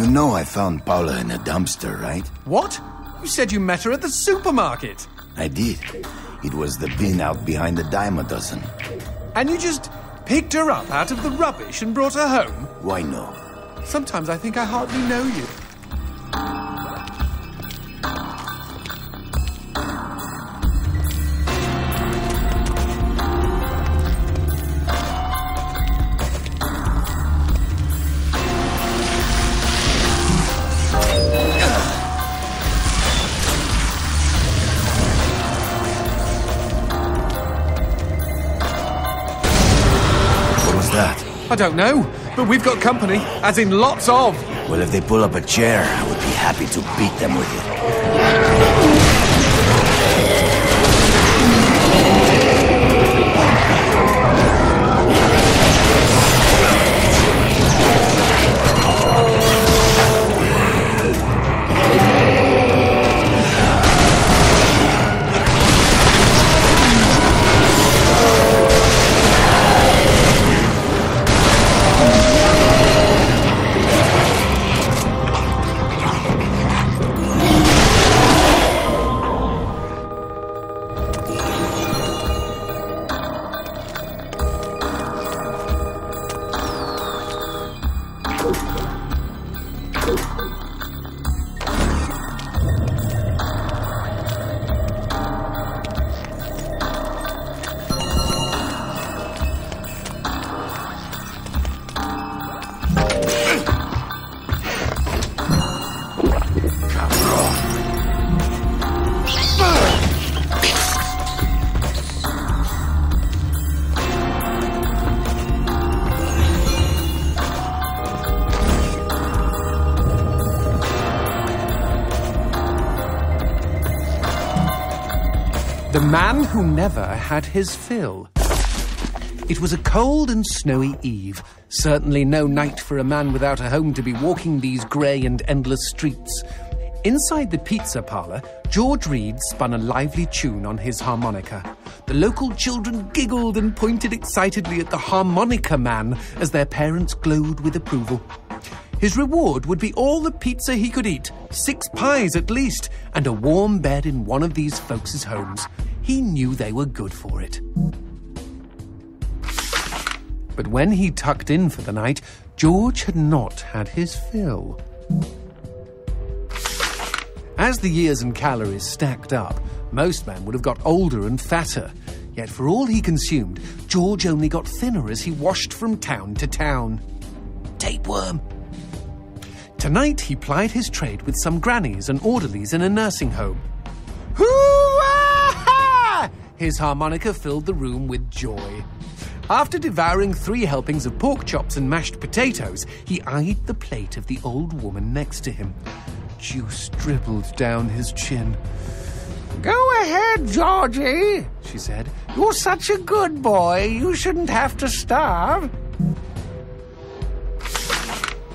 You know I found Paula in a dumpster, right? What? You said you met her at the supermarket. I did. It was the bin out behind the dime a dozen. And you just picked her up out of the rubbish and brought her home? Why no? Sometimes I think I hardly know you. I don't know, but we've got company, as in lots of. Well, if they pull up a chair, I would be happy to beat them with it. The man who never had his fill. It was a cold and snowy eve. Certainly no night for a man without a home to be walking these grey and endless streets. Inside the pizza parlour, George Reed spun a lively tune on his harmonica. The local children giggled and pointed excitedly at the harmonica man as their parents glowed with approval. His reward would be all the pizza he could eat, 6 pies at least, and a warm bed in one of these folks' homes. He knew they were good for it. But when he tucked in for the night, George had not had his fill. As the years and calories stacked up, most men would have got older and fatter. Yet for all he consumed, George only got thinner as he washed from town to town. Tapeworm. Tonight he plied his trade with some grannies and orderlies in a nursing home. Hoo-ah! His harmonica filled the room with joy. After devouring 3 helpings of pork chops and mashed potatoes, he eyed the plate of the old woman next to him. Juice dribbled down his chin. "Go ahead, Georgie," she said. "You're such a good boy. You shouldn't have to starve."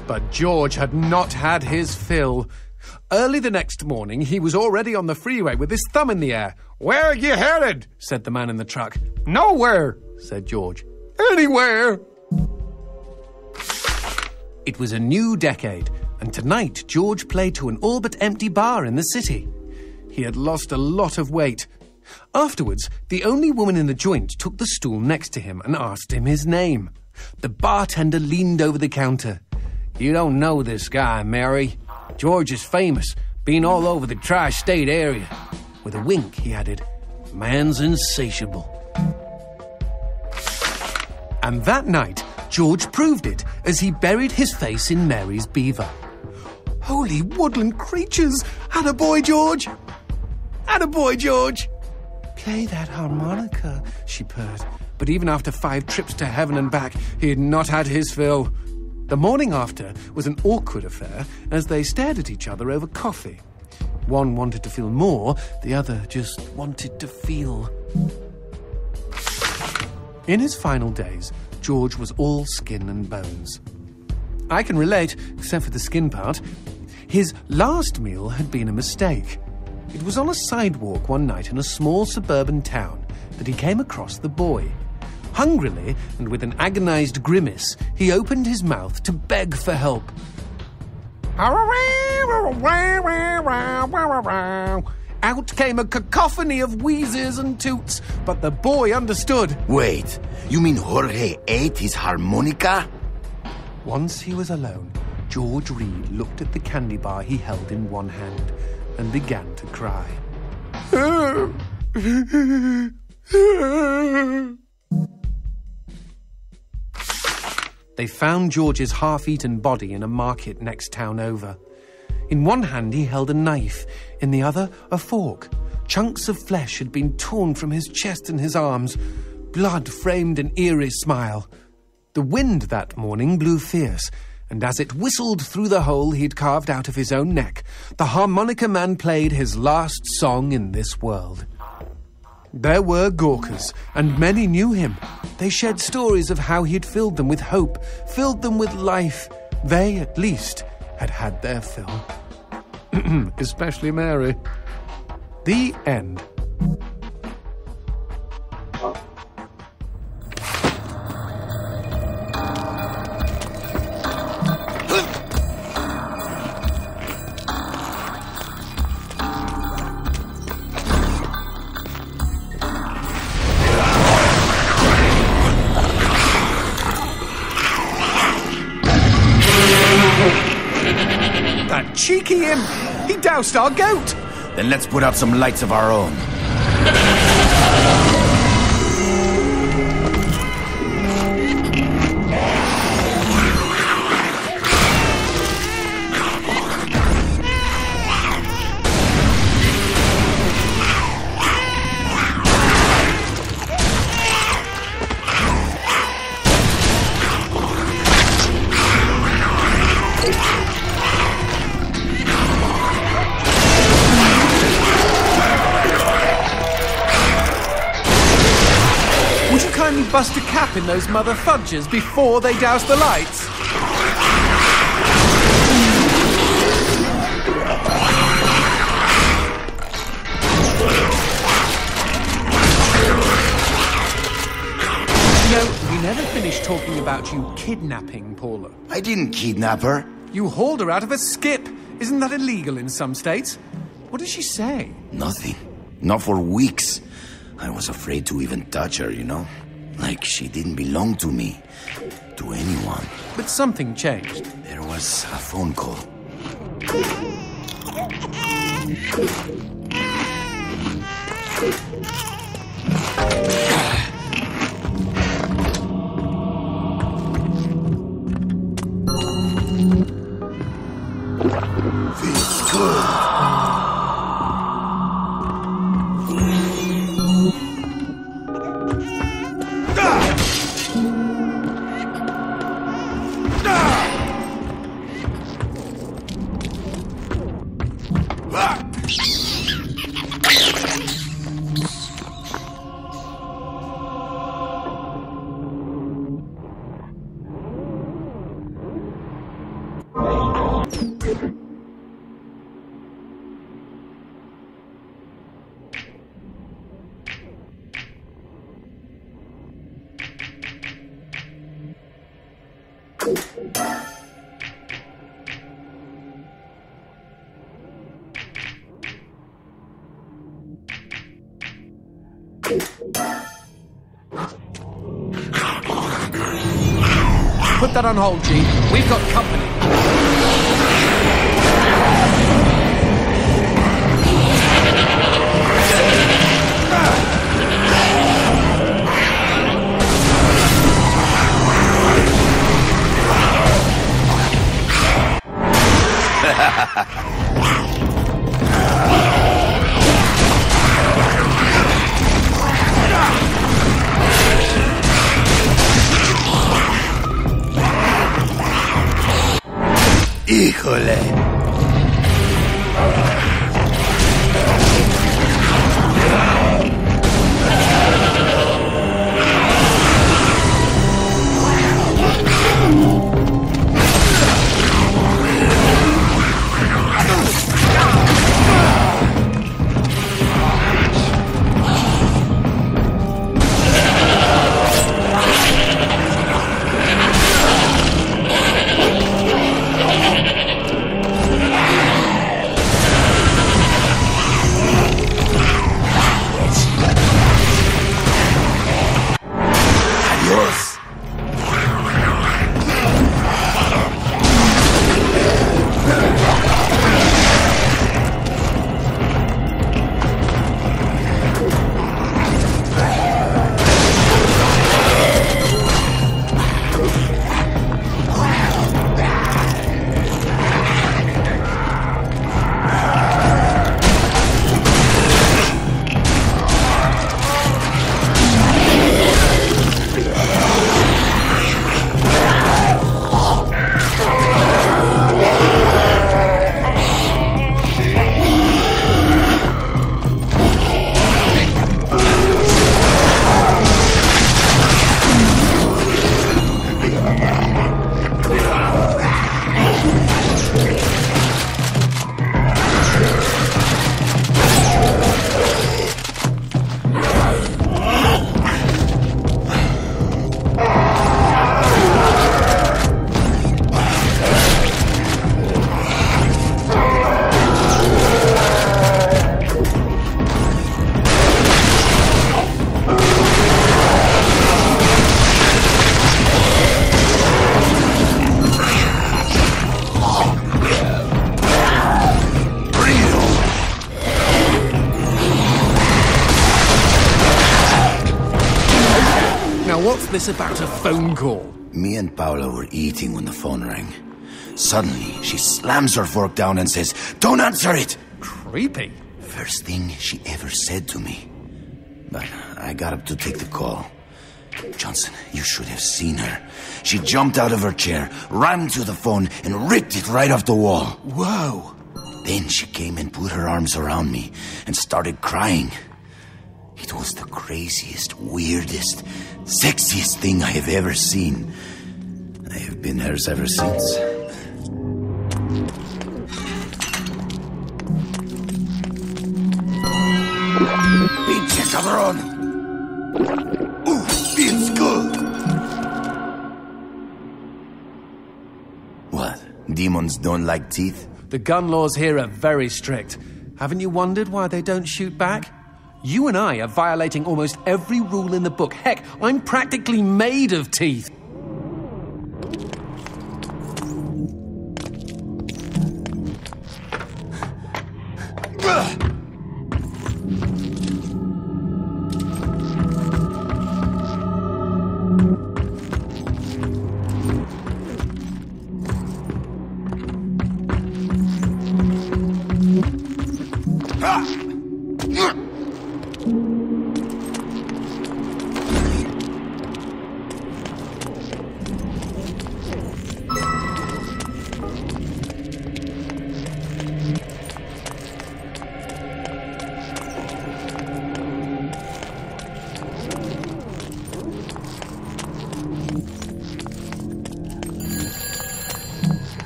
But George had not had his fill. Early the next morning, he was already on the freeway with his thumb in the air. "Where are you headed?" said the man in the truck. "Nowhere," said George. "Anywhere." It was a new decade, and tonight George played to an all but empty bar in the city. He had lost a lot of weight. Afterwards, the only woman in the joint took the stool next to him and asked him his name. The bartender leaned over the counter. "You don't know this guy, Mary. George is famous, been all over the tri-state area." With a wink, he added, "Man's insatiable." And that night, George proved it as he buried his face in Mary's beaver. Holy woodland creatures! Attaboy, George! Attaboy, George! "Play that harmonica," she purred. But even after 5 trips to heaven and back, he had not had his fill. The morning after was an awkward affair as they stared at each other over coffee. One wanted to feel more, the other just wanted to feel. In his final days, George was all skin and bones. I can relate, except for the skin part. His last meal had been a mistake. It was on a sidewalk one night in a small suburban town that he came across the boy. Hungrily, and with an agonized grimace, he opened his mouth to beg for help. Out came a cacophony of wheezes and toots, but the boy understood. Wait, you mean Jorge ate his harmonica? Once he was alone, George Reed looked at the candy bar he held in one hand and began to cry. They found George's half-eaten body in a market next town over. In one hand he held a knife, in the other a fork. Chunks of flesh had been torn from his chest and his arms. Blood framed an eerie smile. The wind that morning blew fierce, and as it whistled through the hole he'd carved out of his own neck, the harmonica man played his last song in this world. There were Gawkers, and many knew him. They shared stories of how he'd filled them with hope, filled them with life. They, at least, had had their fill. Especially Mary. The end. That cheeky imp! He doused our goat! Then let's put out some lights of our own. Bust a cap in those mother fudges before they douse the lights. You know, we never finished talking about you kidnapping Paula. I didn't kidnap her. You hauled her out of a skip. Isn't that illegal in some states? What did she say? Nothing. Not for weeks. I was afraid to even touch her, you know? Like she didn't belong to me, to anyone. But something changed. There was a phone call. Feels good. Put that on hold, G. We've got company. ¡Híjole! Now what's this about a phone call? Me and Paula were eating when the phone rang. Suddenly, she slams her fork down and says, "Don't answer it!" Creepy. First thing she ever said to me. But I got up to take the call. Johnson, you should have seen her. She jumped out of her chair, ran to the phone, and ripped it right off the wall. Whoa. Then she came and put her arms around me and started crying. It was the craziest, weirdest, sexiest thing I have ever seen. I have been hers ever since. Pinche cabrón! Ooh, feels good! What? Demons don't like teeth? The gun laws here are very strict. Haven't you wondered why they don't shoot back? You and I are violating almost every rule in the book. Heck, I'm practically made of teeth.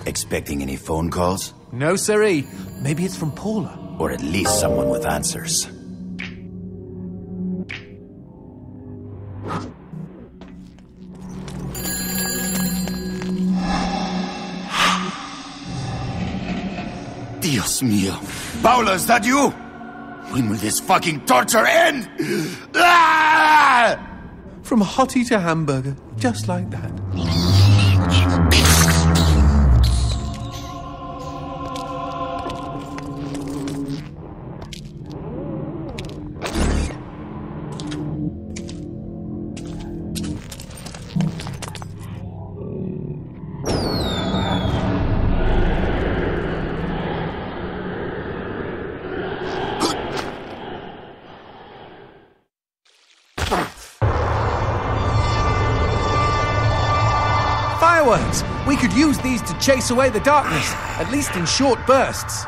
Expecting any phone calls? No, siree. Maybe it's from Paula. Or at least someone with answers. Dios mío. Paula, is that you? When will this fucking torture end? Ah! From hottie to hamburger, just like that. Fireworks! We could use these to chase away the darkness, at least in short bursts.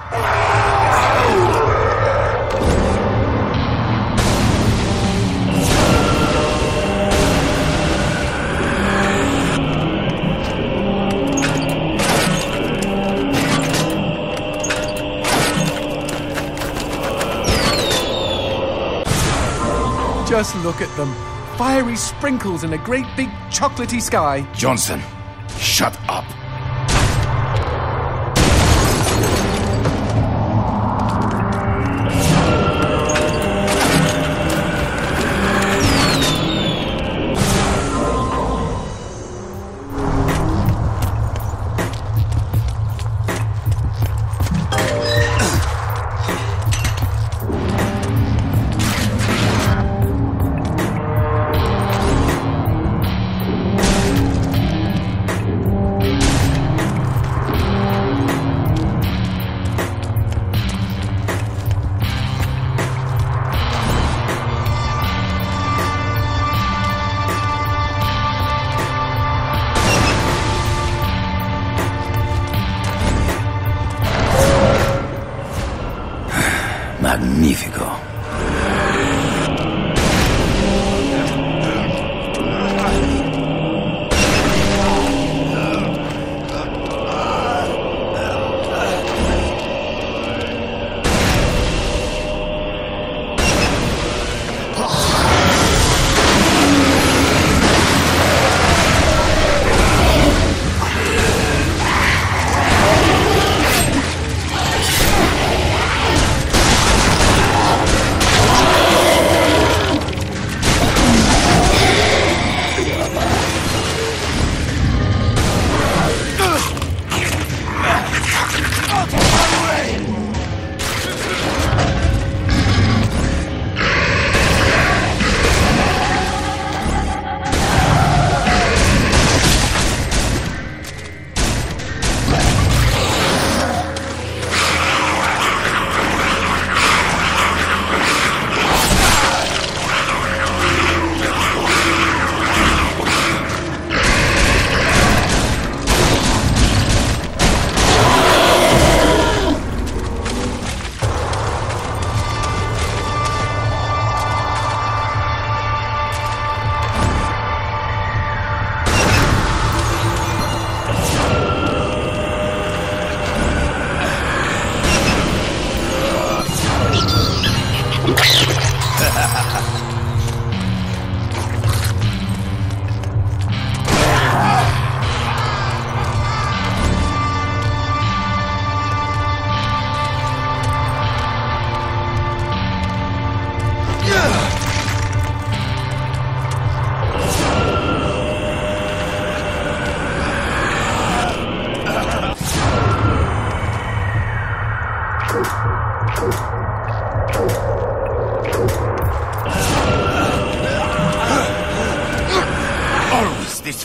Just look at them. Fiery sprinkles in a great big chocolatey sky. Johnson, shut up.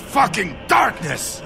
fucking darkness!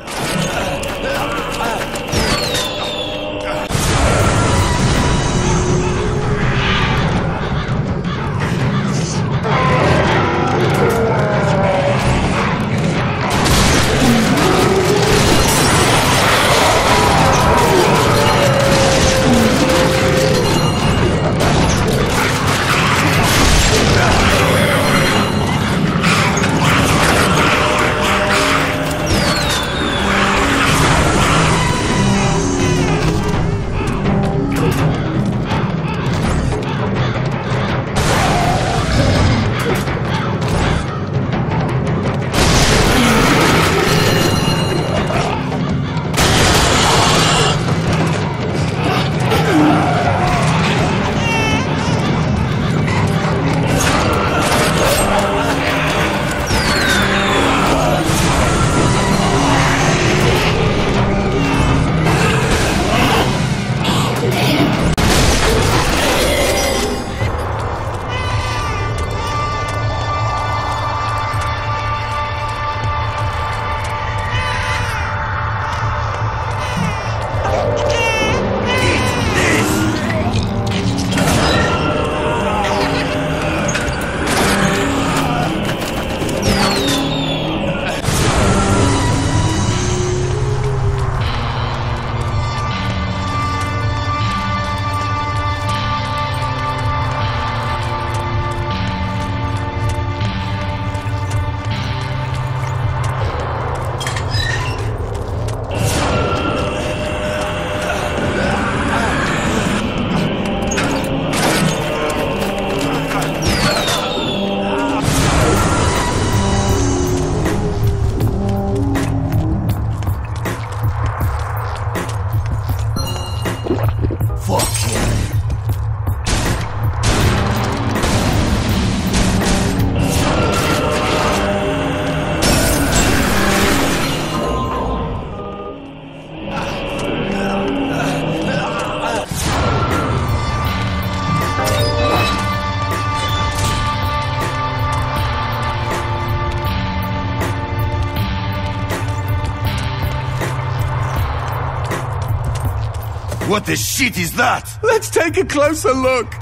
What the shit is that? Let's take a closer look.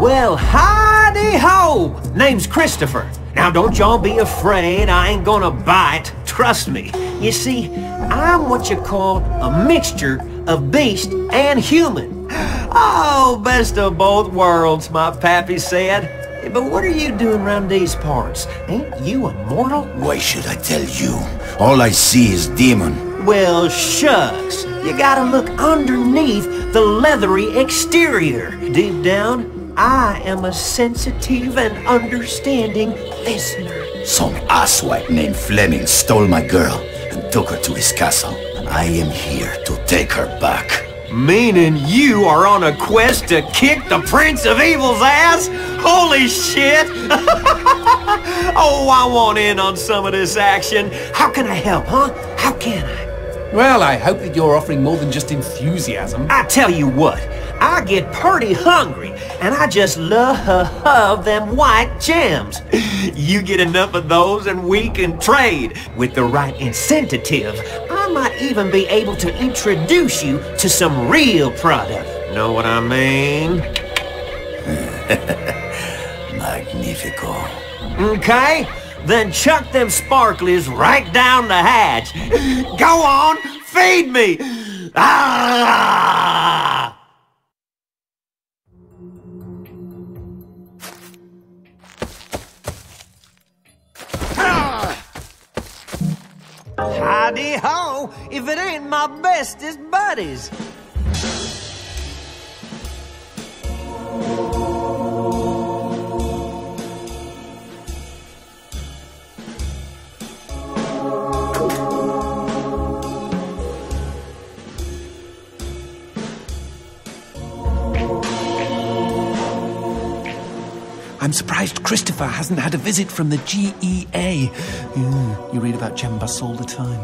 Well, howdy-ho! Name's Christopher. Now, don't y'all be afraid. I ain't gonna bite. Trust me. You see, I'm what you call a mixture of beast and human. Oh, best of both worlds, my pappy said. But what are you doing around these parts? Ain't you a mortal? Why should I tell you? All I see is demon. Well, shucks. You gotta look underneath the leathery exterior. Deep down, I am a sensitive and understanding listener. Some asswipe named Fleming stole my girl and took her to his castle. I am here to take her back. Meaning you are on a quest to kick the Prince of Evil's ass? Holy shit! Oh, I want in on some of this action. How can I help, huh? How can I? Well, I hope that you're offering more than just enthusiasm. I tell you what, I get pretty hungry, and I just love them white gems. You get enough of those and we can trade. With the right incentive, I might even be able to introduce you to some real product. Know what I mean? Magnifico. Okay, then chuck them sparklies right down the hatch. Go on, feed me! Ah! Howdy-ho, if it ain't my bestest buddies. I'm surprised Christopher hasn't had a visit from the GEA. You read about gem-busts all the time.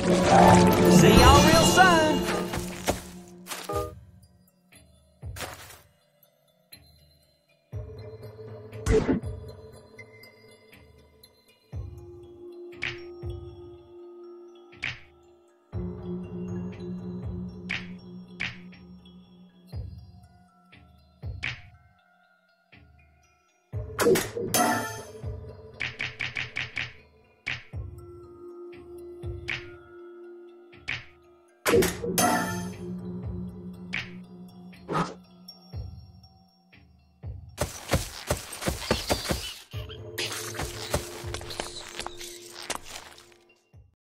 See y'all real soon.